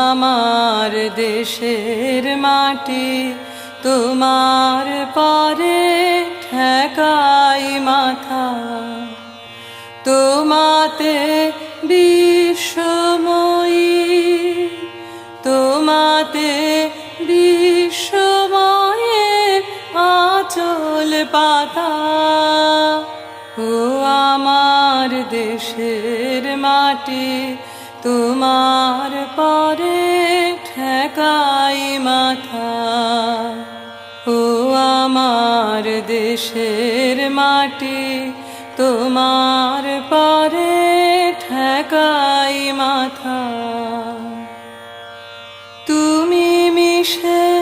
আমার দেশের মাটি তোমার পরে ঠেকাই মাথা, তোমাতে বিশ্বময়ী, তোমাতে বিশ্বময়ের আঁচল পাতা। ও আমার দেশের মাটি তোমার পরে ঠেকাই মাথা, ও আমার দেশের মাটি তোমার পরে ঠেকাই মাথা। তুমি মিশেছো